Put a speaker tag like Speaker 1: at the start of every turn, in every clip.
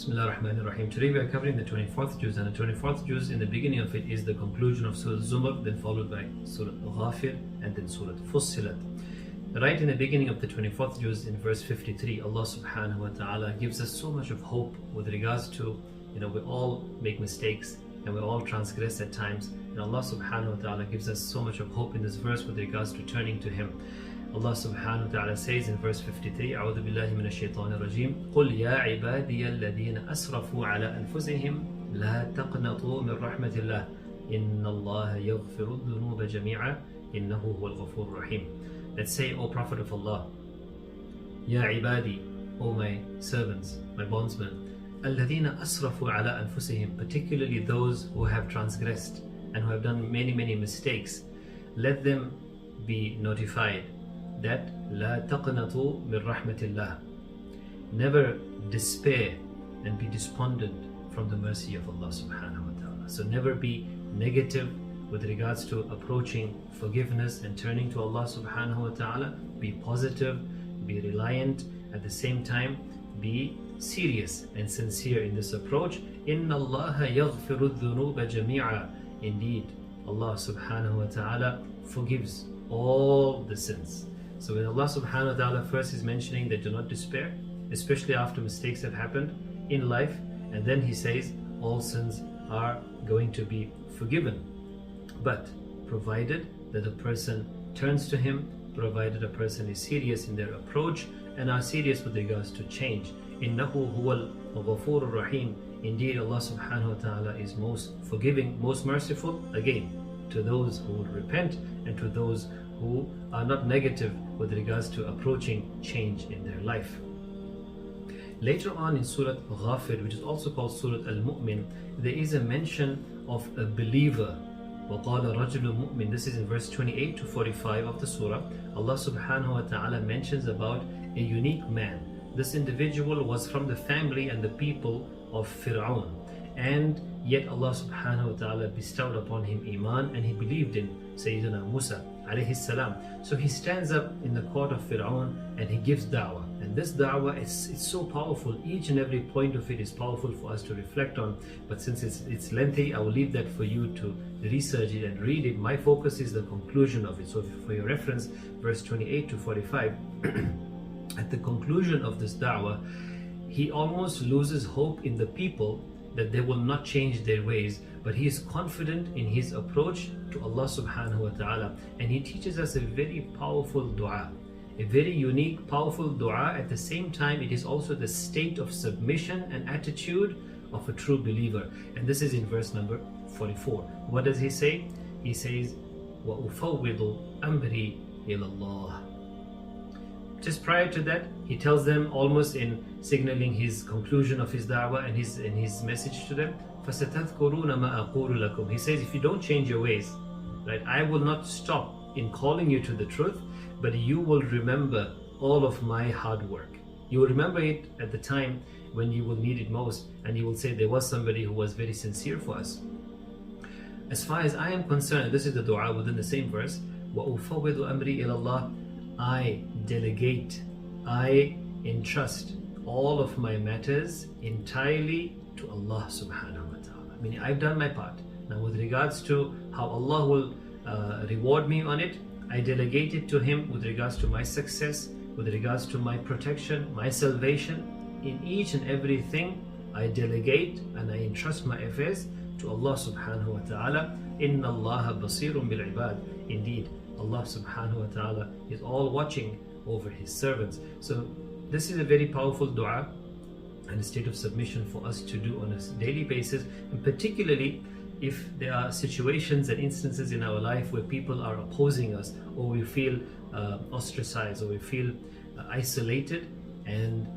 Speaker 1: Bismillah ar-Rahman ar-Rahim. Today we are covering the 24th juz, and the 24th juz, in the beginning of it is the conclusion of Surah Zumar, then followed by Surah Ghafir, and then Surah Fussilat. Right in the beginning of the 24th juz, in verse 53, Allah subhanahu wa ta'ala gives us so much of hope with regards to, we all make mistakes and we all transgress at times, and Allah subhanahu wa ta'ala gives us so much of hope in this verse with regards to turning to Him. Allah subhanahu wa ta'ala says in verse 53, أعوذ بالله من الشيطان الرجيم قل يا عبادي الذين أسرفوا على أنفسهم لا تقنطوا من رحمة الله إن الله يغفر الذنوب جميعا إنه هو الغفور الرحيم. Let's say, O Prophet of Allah, Ya ibadi, O my servants, my bondsmen, الذين أسرفوا على أنفسهم, particularly those who have transgressed and who have done many mistakes, let them be notified that لا تقنطوا من رحمة الله, never despair and be despondent from the mercy of Allah subhanahu wa ta'ala. So never be negative with regards to approaching forgiveness and turning to Allah subhanahu wa ta'ala. Be positive, be reliant, at the same time be serious and sincere in this approach. إِنَّ اللَّهَ يَغْفِرُ الذُّنُوبَ جَمِيعًا. Indeed, Allah subhanahu wa ta'ala forgives all the sins. So when Allah subhanahu wa ta'ala first is mentioning that do not despair, especially after mistakes have happened in life, and then He says all sins are going to be forgiven, but provided that a person turns to Him, provided a person is serious in their approach and are serious with regards to change. إِنَّهُ هُوَ الْغَفُورُ الرَّحِيمُ. Indeed, Allah subhanahu wa ta'ala is most forgiving, most merciful, again, to those who will repent and to those who are not negative with regards to approaching change in their life. Later on in Surah Ghafir, which is also called Surah Al-Mu'min, there is a mention of a believer. وَقَالَ رَجُلٌ مُؤْمِنٌ. This is in verse 28 to 45 of the surah. Allah subhanahu wa ta'ala mentions about a unique man. This individual was from the family and the people of Fir'aun, and yet Allah subhanahu wa ta'ala bestowed upon him Iman, and he believed in Sayyidina Musa alayhi salam. So he stands up in the court of Fir'aun and he gives da'wah, and this da'wah it's so powerful. Each and every point of it is powerful for us to reflect on, but since it's lengthy, I will leave that for you to research it and read it. My focus is the conclusion of it. So for your reference, verse 28 to 45 at the conclusion of this da'wah, he almost loses hope in the people that they will not change their ways, but he is confident in his approach to Allah subhanahu wa ta'ala, and he teaches us a very powerful dua, a very unique, powerful dua. At the same time, it is also the state of submission and attitude of a true believer, and this is in verse number 44. What does he say? He says, وَأُفَوِّضُ أَمْرِي إِلَى اللَّهِ. Just prior to that, he tells them, almost in signaling his conclusion of his da'wah and his message to them, فَسَتَذْكُرُونَ مَا أَقُولُ لَكُمْ. He says, if you don't change your ways, right, I will not stop in calling you to the truth, but you will remember all of my hard work. You will remember it at the time when you will need it most, and you will say, there was somebody who was very sincere for us. As far as I am concerned, this is the dua within the same verse, وَأُفَوِّضُ أَمْرِي إِلَى اللَّهِ. I delegate, I entrust all of my matters entirely to Allah subhanahu wa ta'ala. Meaning, I've done my part. Now with regards to how Allah will reward me on it, I delegate it to Him with regards to my success, with regards to my protection, my salvation. In each and everything, I delegate and I entrust my affairs to Allah subhanahu wa ta'ala. Inna Allah basirun bil ibad. Indeed, Allah subhanahu wa ta'ala is all watching over His servants. So this is a very powerful dua and a state of submission for us to do on a daily basis, and particularly if there are situations and instances in our life where people are opposing us, or we feel ostracized, or we feel isolated, and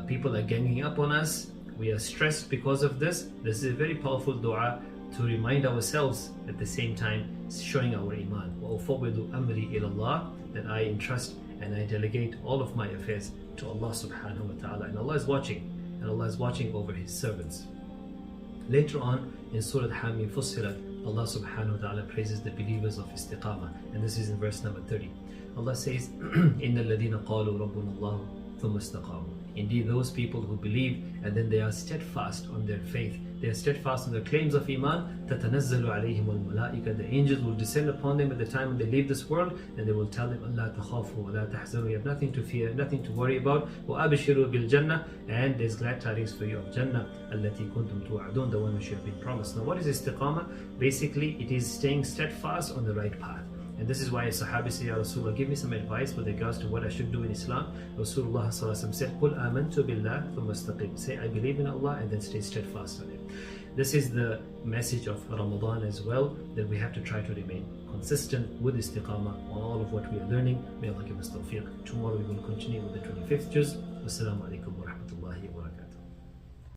Speaker 1: people are ganging up on us, we are stressed because of this. This is a very powerful dua to remind ourselves at the same time, showing our Iman. وَأُفَوِّضُ أَمْرِي إِلَى اللَّهِ. That I entrust and I delegate all of my affairs to Allah subhanahu wa ta'ala. And Allah is watching, and Allah is watching over His servants. Later on in Surah Hamim Fussilat, Allah subhanahu wa ta'ala praises the believers of istiqamah, and this is in verse number 30. Allah says, إِنَّ الَّذِينَ قَالُوا رَبُّنَا اللَّهُ ثم استقاموا. Indeed, those people who believe and then they are steadfast on their faith, they are steadfast on their claims of Iman, تتنزل عليهم الملائكة, the angels will descend upon them at the time when they leave this world, and they will tell them, ألا تخافوا ولا تحزنوا, you have nothing to fear, nothing to worry about, وأبشروا بالجنة, and there's glad tidings for you of Jannah, التي كنتم توعدون, the one which you have been promised. Now what is istiqamah? Basically, it is staying steadfast on the right path. And this is why a Sahabi said, Ya Rasulullah, give me some advice with regards to what I should do in Islam. Rasulullah said, قُلْ آمَنْتُ بِاللَّهِ ثُمَّ اسْتَقِمْ. Say, I believe in Allah, and then stay steadfast on it. This is the message of Ramadan as well, that we have to try to remain consistent with istiqamah on all of what we are learning. May Allah give us tawfiq. Tomorrow we will continue with the 25th juz. Wassalamu alaikum.